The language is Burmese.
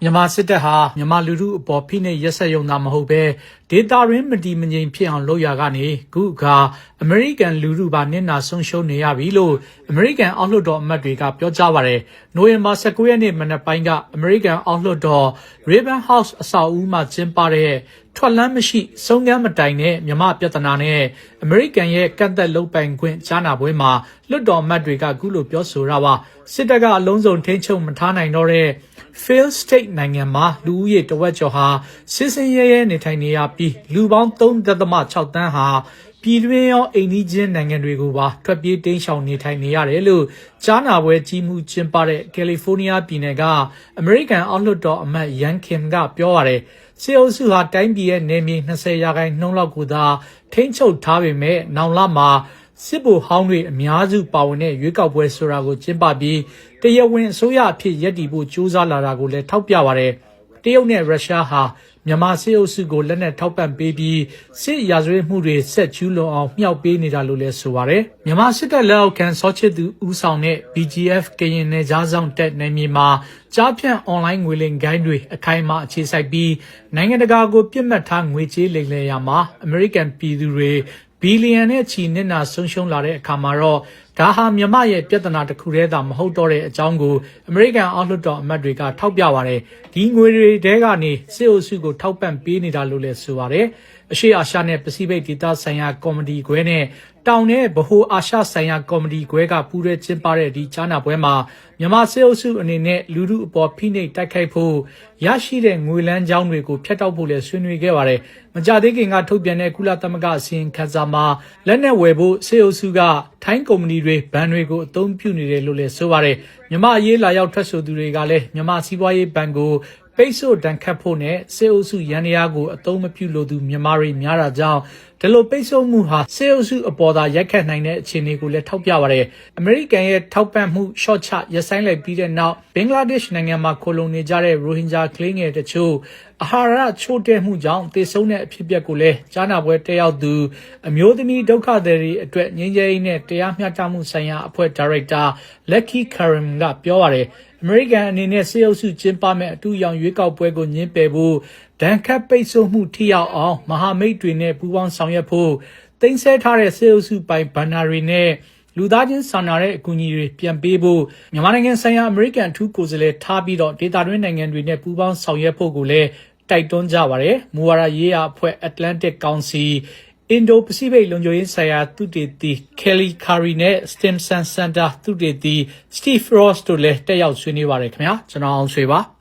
မြန်မာစစ်တပ်ဟာမြန်မာလူထုအပေါ်ဖိနှိပ်ရက်စက်ရုံသာမဟုတ်ပဲဒေတာရင်းမတည်မငြိမ်ဖြစ်အောင်လုပ်ရကနေခုအခါအမေရိကန်လူထုပါနစ်နာဆုံးရှုံးနေရပြီလို့အမေရိကန်အောက်လွှတ်တော်အမတ်တွေကပြောကြားပါတယ်။နိုဝင်ဘာ19ရက်နေ့မနက်ပိုင်းကအမေရိကန်အောက်လွှတ်တော် Raven House အဆောက်အဦမှာကျင်းပတဲ့ထွက်လန်းမရှိဆုံးကမ်းမတိုင်တဲ့မြမပြဿနာနဲ့အမေရိကန်ရဲ့ကန့်သက်လုပ်ပိုင်ခွင့်ကြားနာပွဲမှာလွှတ်တော်အမတ်တွေကခုလိုပြောဆိုတာပါစစ်တပ်ကအလုံးစုံထိန်းချုပ်မထားနိုင်တော့တဲ့ failed state နိုင်ငံမှာလူဦးရေတဝက်ကျော်ဟာစစ်စင်ရဲရဲနေထိုင်နေရပြီးလူပေါင်း 3.6 သန်းဟာပြည်တွင်းရောအိမ်နီးချင်းနိုင်ငံတွေကိုပါထွက်ပြေးတိမ်းရှောင်နေထိုင်နေရတယ်လို့ကြားနာပွဲကြီးမှုကျင်းပတဲ့ကယ်လီဖိုးနီးယားပြည်နယ်ကအမေရိကန်အောက်လွှတ်တော်အမတ်ယန်ခင်ကပြောရတယ်စစ်အုပ်စုဟာတိုင်းပြည်ရဲ့နေမြေ20%လောက်ကိုသာထိန်းချုပ်ထားပေမဲ့နောင်လမှာစစ်ဗိုလ်ဟောင်းတွေအများစုပါဝင်တဲ့ရွေးကောက်ပွဲဆိုတာကိုကျင်းပပြီးတရားဝင်အစိုးရအဖြစ်ရည်တည်ဖို့ကြိုးစားလာတာကိုလည်းထောက်ပြပါတယ်။တရုတ်နဲ့ရုရှားဟာမြန်မာစစ်အုပ်စုကိုလက်နက်ထောက်ပံ့ပေးပြီးစစ်ရာဇဝတ်မှုတွေဆက်ကျူးလွန်အောင်မြှောက်ပေးနေတာလို့လည်းဆိုပါတယ်။မြန်မာစစ်တပ်လက်အောက်ခံစောချစ်သူဦးဆောင်တဲ့ BGF ကရင်နယ်ကြားဆောင်တပ်နယ်မြေမှာကြားဖြန့်အွန်လိုင်းငွေလိမ်ဂိုင်းတွေအခိုင်အမာအခြေစိုက်ပြီးနိုင်ငံတကာကိုပြစ်မှတ်ထားငွေကြေးလိမ်လည်ရာမှာအမေရိကန်ပြည်သူတွေဘီလီယံနဲ့ချီနစ်နာဆုံးရှုံးလာတဲ့အခါမှာတော့ဒါဟာမြန်မာရဲ့ပြဿနာတစ်ခုတည်းသာမဟုတ်တော့တဲ့အကြောင်းကိုအမေရိကန်အောက်လွှတ်တော်အမတ်တွေကထောက်ပြပါတယ်ဒီငွေတွေတဲကနေစစ်အုပ်စုကိုထောက်ပံ့ပေးနေတာလို့လည်းဆိုပါတယ်အရှေ့အာရှနဲ့ပစိဖိတ်ဒေသဆိုင်ရာကော်မတီခွဲနဲ့တောင်နဲ့ဗဟိုအာရှဆိုင်ရာကော်မတီခွဲကပူးရဲကျင်းပတဲ့ဒီကြားနာပွဲမှာမြန်မာစစ်အုပ်စုအနေနဲ့လူထုအပေါ်ဖိနှိပ်တိုက်ခိုက်ဖို့ရရှိတဲ့ငွေလန်းကြောင်းတွေကိုဖျက်တောက်ဖို့လည်းဆွေးနွေးခဲ့ပါတယ်မကြသေးခင်ကထုတ်ပြန်တဲ့ကုလသမဂ္ဂအစည်းအဝေးခန်းစာမှာလက်နက်ဝယ်ဖို့စစ်အုပ်စုကထိုင်းကုမ္ပဏီတွေဘဏ်တွေကိုအသုံးပြုနေတယ်လို့လည်းဆိုပါတယ်မြန်မာအရေးလာရောက်ထွက်ဆိုသူတွေကလည်းမြန်မာစီးပွားရေးဘဏ်ကိုပိတ်ဆို့တန်ခတ်ဖို့နဲ့စစ်အုပ်စုရန်ရာကိုအသုံးမပြုလိုသူမြန်မာတွေများတာကြောင့်ဒီလိုပိတ်ဆို့မှုဟာစစ်အုပ်စုအပေါ်သာရိုက်ခတ်နိုင်တဲ့အခြေအနေကိုလည်းထောက်ပြပါတယ်။အမေရိကန်ရဲ့ထောက်ပံ့မှုရှော့ချရပ်ဆိုင်းလိုက်ပြီးတဲ့နောက်ဘင်္ဂလားဒေ့ရှ်နိုင်ငံမှာခိုလုံနေကြတဲ့ရိုဟင်ဂျာကလေးငယ်တချို့အာဟာရချို့တဲ့မှုကြောင့်သေဆုံးတဲ့အဖြစ်အပျက်ကိုလည်းကြားနာပွဲတက်ရောက်သူအမျိုးသမီးဒုက္ခသည်တွေအတွက်ငြိမ်းချမ်းရေးနဲ့တရားမျှတမှုဆိုင်ရာအဖွဲ့ဒါရိုက်တာလက်ခီကာရင်ကပြောပါတယ်အမေရိကန်အနေနဲ့စစ်အုပ်စုကျင်းပမဲ့အတူရောင်ရွေးကောက်ပွဲကိုညှင်းပယ်ဖို့ဒဏ်ခတ်ပိတ်ဆို့မှုထိရောက်အောင်မဟာမိတ်တွေနဲ့ပူးပေါင်းဆောင်ရွက်ဖို့တင်ဆက်ထားတဲ့စစ်အုပ်စုပိုင်ဘဏ္ဍာတွေနဲ့လူသားချင်းစာနာတဲ့အကူအညီတွေပြန်ပေးဖို့မြန်မာနိုင်ငံဆိုင်ရာအမေရိကန်အထူးကိုယ်စားလှယ်ထားပြီးတော့ဒေသတွင်းနိုင်ငံတွေနဲ့ပူးပေါင်းဆောင်ရွက်ဖို့ကိုလည်းတိုက်တွန်းကြပါတယ်။မူဝါဒရေးရာအဖွဲ့ Atlantic Council Indo-Pacific လုံခြုံရေးဆိုင်ရာသုတေသီ Kelly Curry နဲ့ Stimson Center သုတေသီ Steve Ross တို့လည်းတက်ရောက်ဆွေးနွေးပါတယ်ခင်ဗျာကျွန်တော်အောင်ဆွေပါ